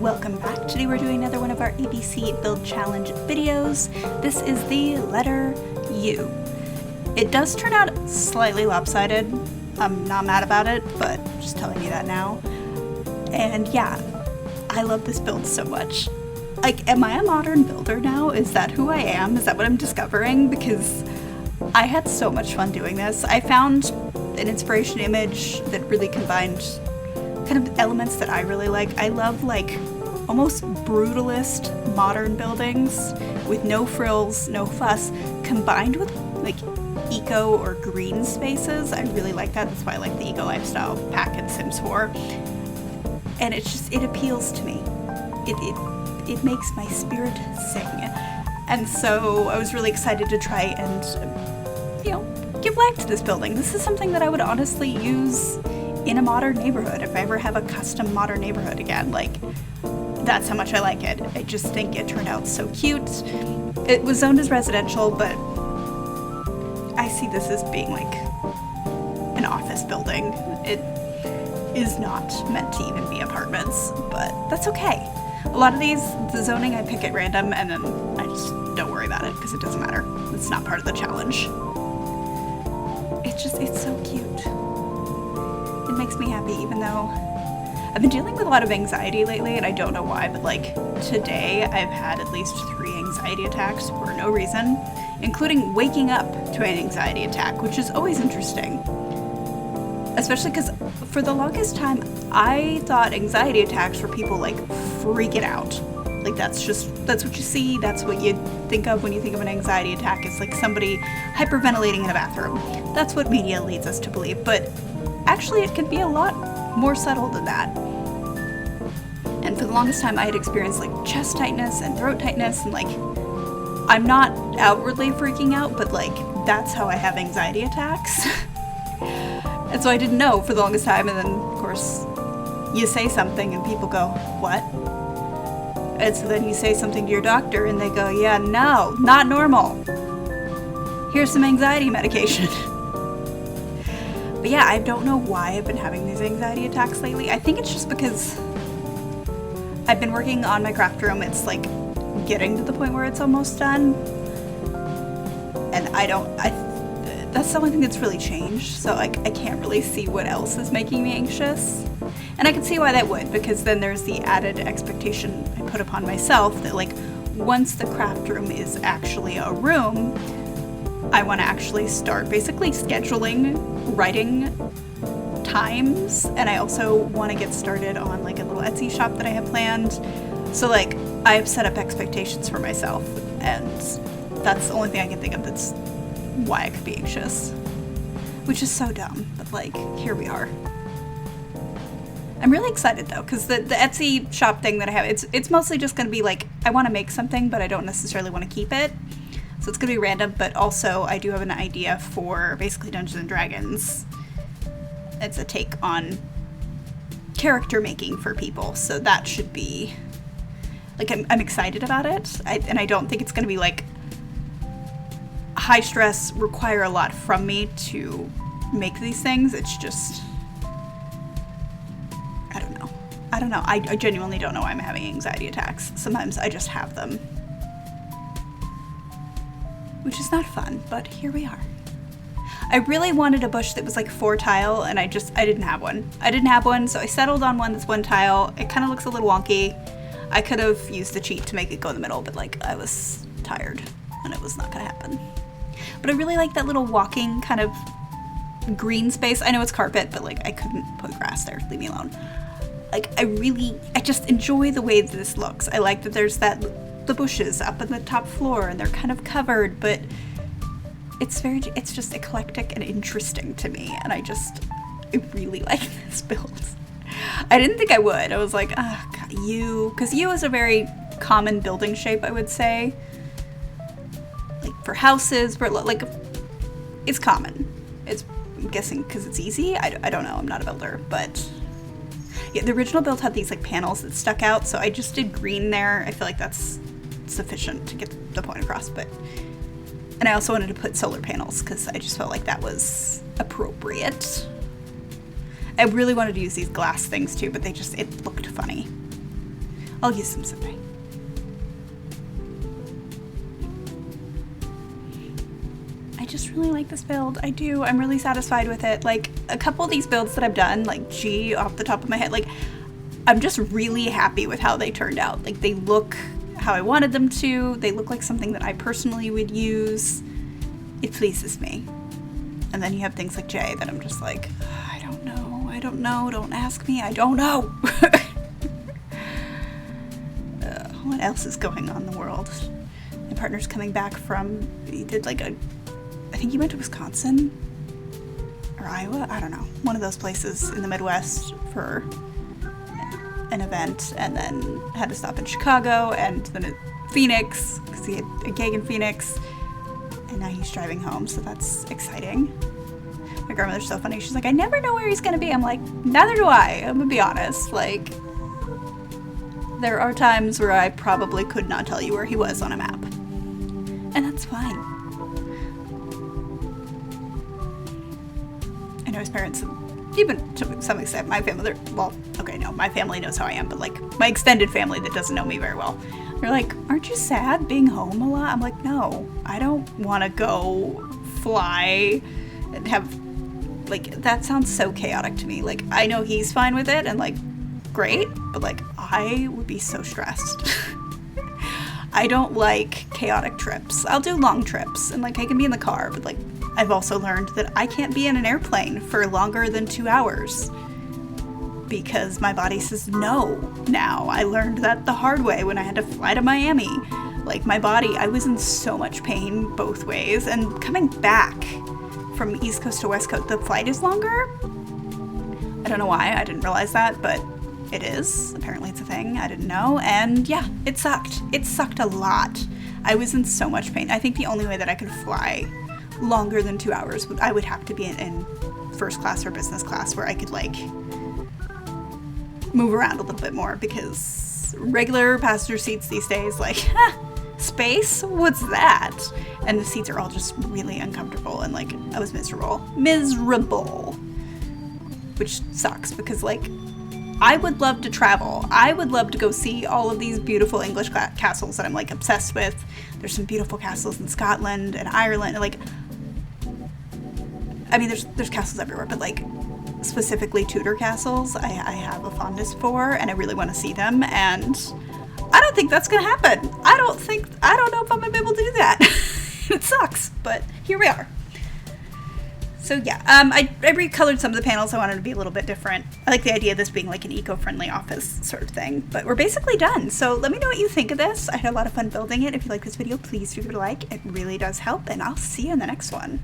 Welcome back. Today we're doing another one of our ABC Build Challenge videos. This is the letter U. It does turn out slightly lopsided. I'm not mad about it, but just telling you that now. And yeah, I love this build so much. Like, am I a modern builder now? Is that who I am? Is that what I'm discovering? Because I had so much fun doing this. I found an inspiration image that really combined kind of elements that I really like. I love like almost brutalist modern buildings with no frills, no fuss, combined with like eco or green spaces. I really like that. That's why I like the eco lifestyle pack in Sims 4. And it's just, it appeals to me. It makes my spirit sing. And so I was really excited to try and, you know, give life to this building. This is something that I would honestly use in a modern neighborhood if I ever have a custom modern neighborhood again. Like, that's how much I like it. I just think it turned out so cute. It was zoned as residential, but I see this as being like an office building. It is not meant to even be apartments, but that's okay. A lot of these, the zoning I pick at random and then I just don't worry about it because it doesn't matter. It's not part of the challenge. It's so cute. It makes me happy, even though I've been dealing with a lot of anxiety lately and I don't know why, but like today I've had at least 3 anxiety attacks for no reason, including waking up to an anxiety attack, which is always interesting. Especially because for the longest time, I thought anxiety attacks were people like freaking out. Like that's what you see, that's what you think of when you think of an anxiety attack. It's like somebody hyperventilating in a bathroom. That's what media leads us to believe, but actually it can be a lot more subtle than that. And for the longest time I had experienced like chest tightness and throat tightness, and like I'm not outwardly freaking out, but like that's how I have anxiety attacks. And so I didn't know for the longest time, and then of course you say something and people go, what? And so then you say something to your doctor and they go, yeah, no, not normal. Here's some anxiety medication. But yeah, I don't know why I've been having these anxiety attacks lately. I think it's just because I've been working on my craft room. It's like getting to the point where it's almost done. And that's the only thing that's really changed. So like I can't really see what else is making me anxious. And I can see why that would, because then there's the added expectation I put upon myself that like once the craft room is actually a room, I want to actually start basically scheduling writing times, and I also want to get started on like a little Etsy shop that I have planned. So like I have set up expectations for myself, and that's the only thing I can think of that's why I could be anxious, which is so dumb, but like here we are. I'm really excited though, because the Etsy shop thing that I have, it's mostly just going to be like, I want to make something, but I don't necessarily want to keep it. So it's going to be random, but also I do have an idea for basically Dungeons & Dragons. It's a take on character making for people, so that should be, like, I'm excited about it, and I don't think it's going to be like high stress, require a lot from me to make these things. It's just, I don't know. I genuinely don't know why I'm having anxiety attacks. Sometimes I just have them, which is not fun, but here we are. I really wanted a bush that was like 4 tile, and I didn't have one. So I settled on one that's 1 tile. It kind of looks a little wonky. I could have used the cheat to make it go in the middle, but like I was tired and it was not gonna happen. But I really like that little walking kind of green space. I know it's carpet, but like I couldn't put grass there. Leave me alone. Like I just enjoy the way that this looks. I like that there's the bushes up on the top floor and they're kind of covered, but it's just eclectic and interesting to me, and I really like this build. I didn't think I would. I was like, ah, God, because U is a very common building shape, I would say. Like for houses, for like, it's common. I'm guessing because it's easy. I don't know. I'm not a builder, but yeah, the original build had these like panels that stuck out, so I just did green there. I feel like that's sufficient to get the point across, and I also wanted to put solar panels because I just felt like that was appropriate. I really wanted to use these glass things too, but it looked funny. I'll use them someday. I just really like this build. I do. I'm really satisfied with it. Like, a couple of these builds that I've done, like G off the top of my head, like, I'm just really happy with how they turned out. Like, they look how I wanted them to. They look like something that I personally would use. It pleases me. And then you have things like J that I'm just like, I don't know, don't ask me, I don't know. What else is going on in the world? My partner's coming back from, he did like I think he went to Wisconsin or Iowa, I don't know, one of those places in the Midwest for an event, and then had to stop in Chicago and then at Phoenix because he had a gig in Phoenix, and now he's driving home, so that's exciting. My grandmother's so funny. She's like, I never know where he's gonna be. I'm like, neither do I. I'm gonna be honest. Like, there are times where I probably could not tell you where he was on a map, and that's fine. I know his parents, even to some extent, my family, my family knows how I am, but like my extended family that doesn't know me very well, they're like, aren't you sad being home a lot? I'm like, no, I don't want to go fly and have, like, that sounds so chaotic to me. Like, I know he's fine with it and like, great, but like, I would be so stressed. I don't like chaotic trips. I'll do long trips and like I can be in the car, but like I've also learned that I can't be in an airplane for longer than 2 hours because my body says no now. I learned that the hard way when I had to fly to Miami. Like, my body, I was in so much pain both ways, and coming back from East Coast to West Coast, the flight is longer. I don't know why, I didn't realize that, but it is. Apparently it's a thing, I didn't know, and yeah, it sucked. It sucked a lot. I was in so much pain. I think the only way that I could fly longer than 2 hours, I would have to be in first class or business class where I could like move around a little bit more, because regular passenger seats these days, like, space? What's that? And the seats are all just really uncomfortable, and like, I was miserable, which sucks because like, I would love to travel. I would love to go see all of these beautiful English castles that I'm like obsessed with. There's some beautiful castles in Scotland and Ireland, and like, I mean, there's castles everywhere, but like specifically Tudor castles, I have a fondness for, and I really want to see them. And I don't think that's gonna happen. I don't know if I'm gonna be able to do that. It sucks, but here we are. So yeah, I recolored some of the panels. I wanted to be a little bit different. I like the idea of this being like an eco-friendly office sort of thing, but we're basically done. So let me know what you think of this. I had a lot of fun building it. If you like this video, please give it a like. It really does help, and I'll see you in the next one.